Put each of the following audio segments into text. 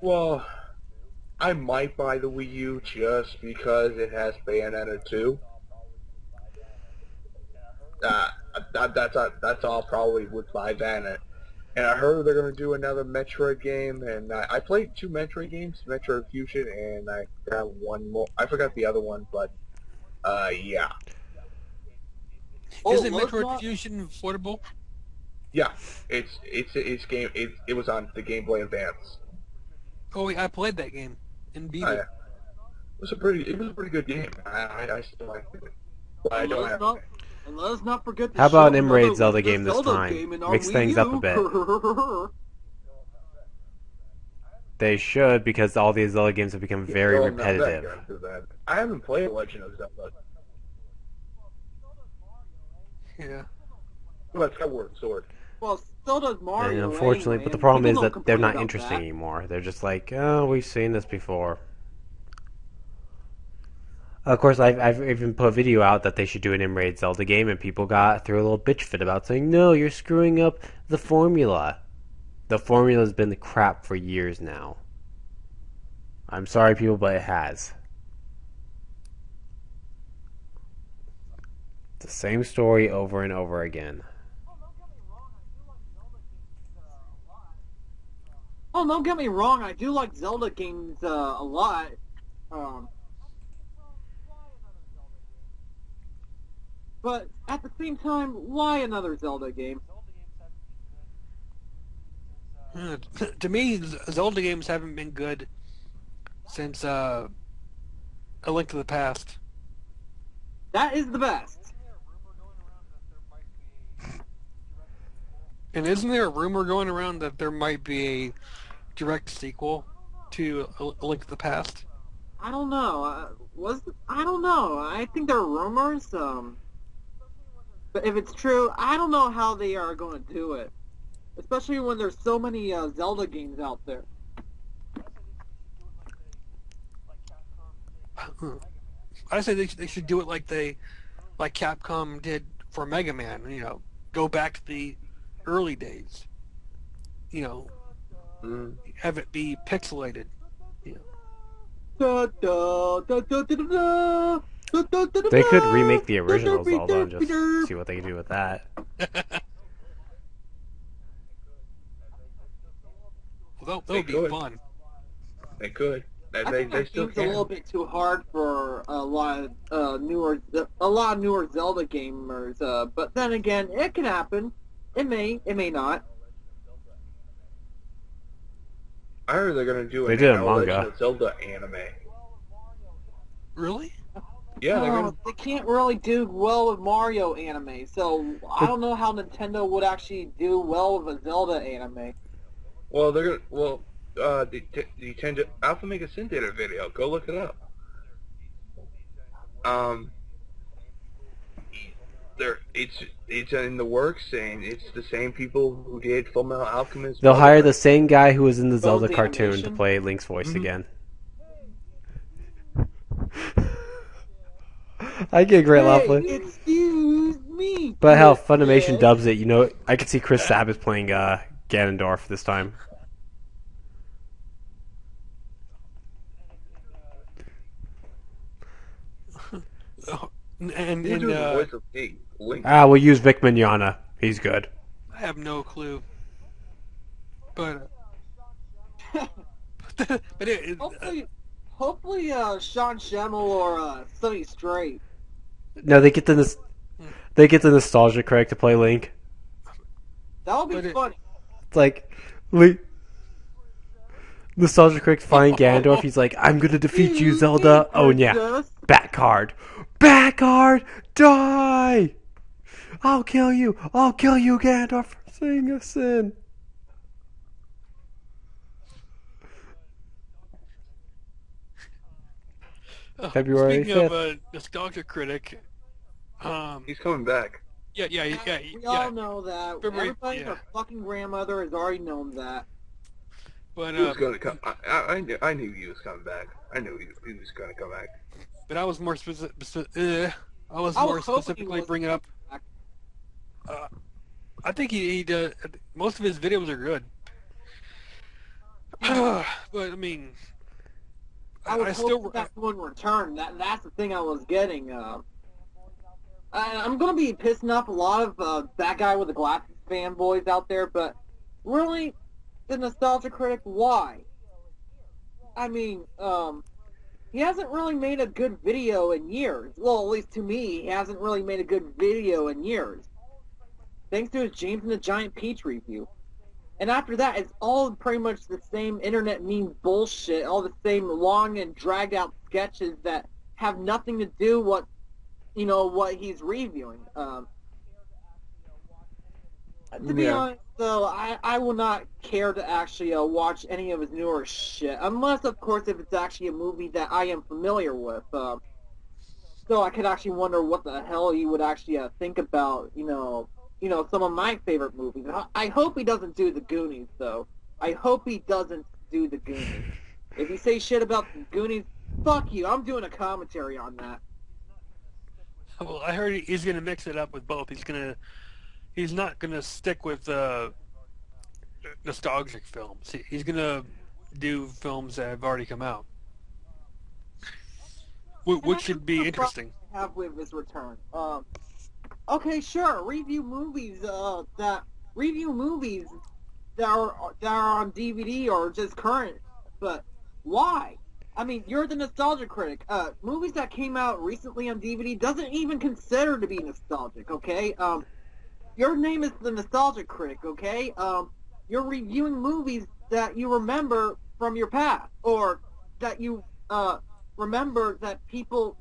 Well, I might buy the Wii U just because it has Bayonetta 2. Uh, that's all probably would buy that. And I heard they're going to do another Metroid game, and I played 2 Metroid games, Metroid Fusion, and I got one more. I forgot the other one, but yeah. Isn't Metroid Fusion affordable? Yeah, it's game. It was on the Game Boy Advance. Oh, I played that game and beat it. Yeah. It was a pretty good game. I still like it. But I don't have it. And let us not forget to How about an show M-Raid another Zelda the game this Zelda time? game in our Mix Wii things up a U. bit. They should, because all these Zelda games have become very Well, no, that repetitive. goes to that. I haven't played Legend of Zelda. Yeah. Well, Skyward Sword. Well, so does Mario. And unfortunately, anyway, but the and problem people is don't that they're complain not about interesting that. anymore. They're just like, oh, we've seen this before. Of course, I've even put a video out that they should do an M-Raid Zelda game, and people threw a little bitch fit about saying, no, you're screwing up the formula. The formula's been the crap for years now. I'm sorry, people, but it has. It's the same story over and over again. Oh, don't get me wrong, I do like Zelda games a lot. But at the same time, why another Zelda game? To me, Zelda games haven't been good since A Link to the Past. That is the best. And isn't there a rumor going around that there might be a direct sequel to A Link to the Past? I don't know. I don't know. I think there are rumors. But if it's true, I don't know how they are going to do it. Especially when there's so many Zelda games out there. I say they should do it like Capcom did for Mega Man. Go back to the early days. Have it be pixelated. Da, da, da, da, da, da, da, da, da, They could remake the original Zelda and just see what they can do with that. Well, that would be fun. They could. I think They that still game's can. a little bit too hard for a lot of newer Zelda gamers. But then again, it can happen. It may not. I heard they're gonna do They did a Legend manga. of Zelda anime. Really? Yeah, they're No, gonna. they can't really do well with Mario anime, so I don't know how Nintendo would actually do well with a Zelda anime. Well, they're gonna. Well, the Nintendo Alpha Mega Sin did a video. Go look it up. It's in the works, and it's the same people who did Fullmetal Alchemist. They'll hire the same guy who was in the Zelda the cartoon to animation? play Link's voice again. I get a great laugh. Excuse me. But hell, Funimation dubs it. I could see Chris Sabat playing Ganondorf this time. And Who do the voice of Link? We'll use Vic Mignogna. He's good. I have no clue. But Hopefully, Sean Schemmel or Sonny Strait. No, they get the nostalgia correct to play Link. That would be funny. It's like Link. Nostalgia correct find Ganondorf. He's like, I'm gonna defeat you, Zelda. Oh and yeah, back card, die. I'll kill you, Ganondorf, for saying a sin. February Speaking 5th. of a nostalgia critic, He's coming back. yeah. We all know that. February- Everybody and their fucking grandmother has already known that. But He was gonna come. I knew he was coming back. I knew he was gonna come back. But I was more I was I more was hoping he specifically was bringing up. back. I think he does. Most of his videos are good. But I mean, I was I hoping still. that one return. That's the thing I was getting. I'm gonna be pissing off a lot of that guy with the glasses fanboys out there, but really, the nostalgia critic, why? I mean, he hasn't really made a good video in years. Well, at least to me, he hasn't really made a good video in years. Thanks to his James and the Giant Peach review. And after that, it's all pretty much the same internet meme bullshit, all the same long and dragged out sketches that have nothing to do what what he's reviewing. To be Yeah. honest, though, I will not care to actually watch any of his newer shit, unless, of course, if it's actually a movie that I am familiar with. So I could actually wonder what the hell he would actually think about, some of my favorite movies. I hope he doesn't do The Goonies, though. I hope he doesn't do The Goonies. If you say shit about The Goonies, fuck you. I'm doing a commentary on that. Well, I heard he's gonna mix it up with both. He's not gonna stick with nostalgic films. He's gonna do films that have already come out, which should be interesting. Have with his return. Okay, sure. Review movies that are on DVD or just current. But why? I mean, you're the nostalgia critic. Movies that came out recently on DVD doesn't even consider to be nostalgic. Okay. Your name is the nostalgia critic. Okay. You're reviewing movies that you remember from your past, or that you remember that people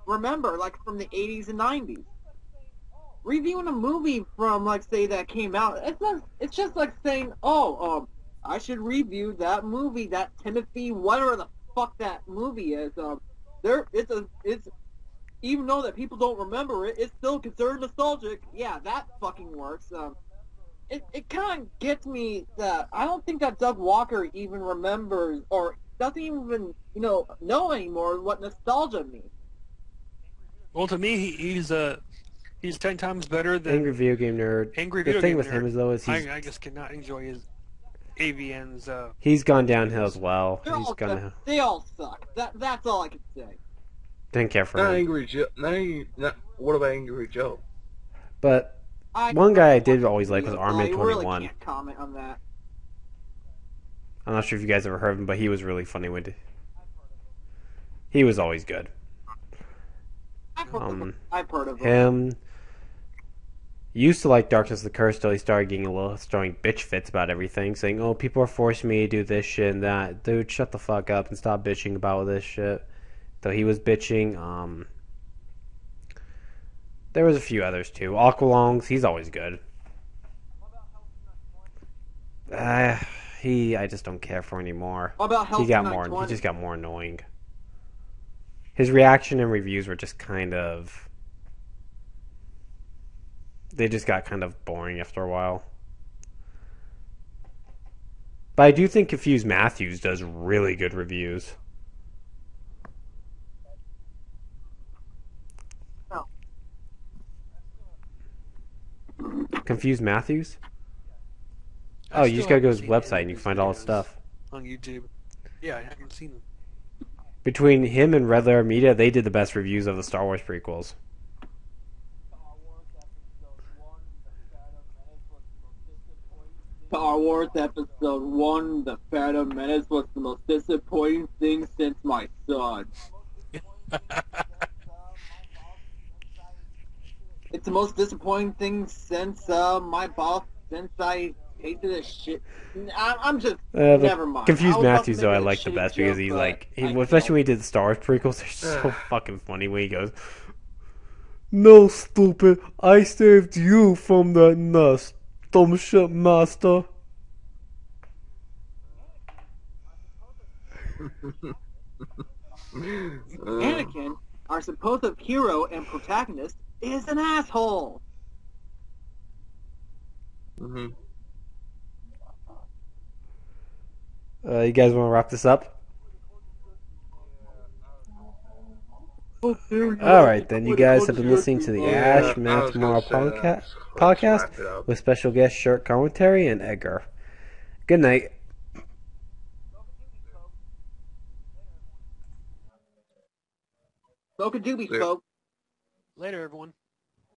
remember, like from the 80s and 90s. Reviewing a movie from, like, say, that came out, it's just like saying, oh, I should review that movie, that Timothy, whatever the fuck that movie is. It's even though that people don't remember it, it's still considered nostalgic. Yeah, that fucking works. It kind of gets me that I don't think that Doug Walker even remembers or doesn't even know anymore what nostalgia means. Well, to me, he's 10 times better than Angry Video Game Nerd. Angry The Video thing Game with Nerd. him is, though, is I just cannot enjoy his AVN's. he's gone downhill as well. They all suck. That's all I can say. Didn't care for Not him. Angry Joe. What about Angry Joe? But one guy I did always like was I Armin really 21. can't comment on that. I'm not sure if you guys ever heard of him, but he was really funny. He was always good. I've heard of him. Him used to like Darkness of the Curse till he started getting throwing bitch fits about everything, saying, "Oh, people are forcing me to do this shit and that." Dude, shut the fuck up and stop bitching about this shit. Though he was bitching. There was a few others too. Aqualongs, he's always good. I just don't care for anymore. What about He Hellsing just got more annoying. His reaction and reviews were just they just got kind of boring after a while. But I do think Confused Matthews does really good reviews. No. Confused Matthews? I Oh, you just still gotta go to his haven't seen website any and you of can find all his stuff. on YouTube. Yeah, I haven't seen them. Between him and Red Letter Media, they did the best reviews of the Star Wars prequels. Star Wars Episode 1, The Phantom Menace was the most disappointing thing since my son. It's the most disappointing thing since my boss, since I hated this shit. I'm just, never mind. Confused I was about to Matthews, make though, I a like the shitty best because joke, he's but like, I especially when he failed. did the Star Wars prequels, they're so fucking funny when he goes, "No, stupid, I saved you from the nest, dumb shit master." Anakin, our supposed hero and protagonist, is an asshole. Mm-hmm. You guys want to wrap this up? Alright, then you guys have been listening to the Ash Manoftomorrow podcast Wrap it up. with special guest SirhcCommentary and Edgar. Good night. Smoke a doobie, Yeah. folks. Later, everyone.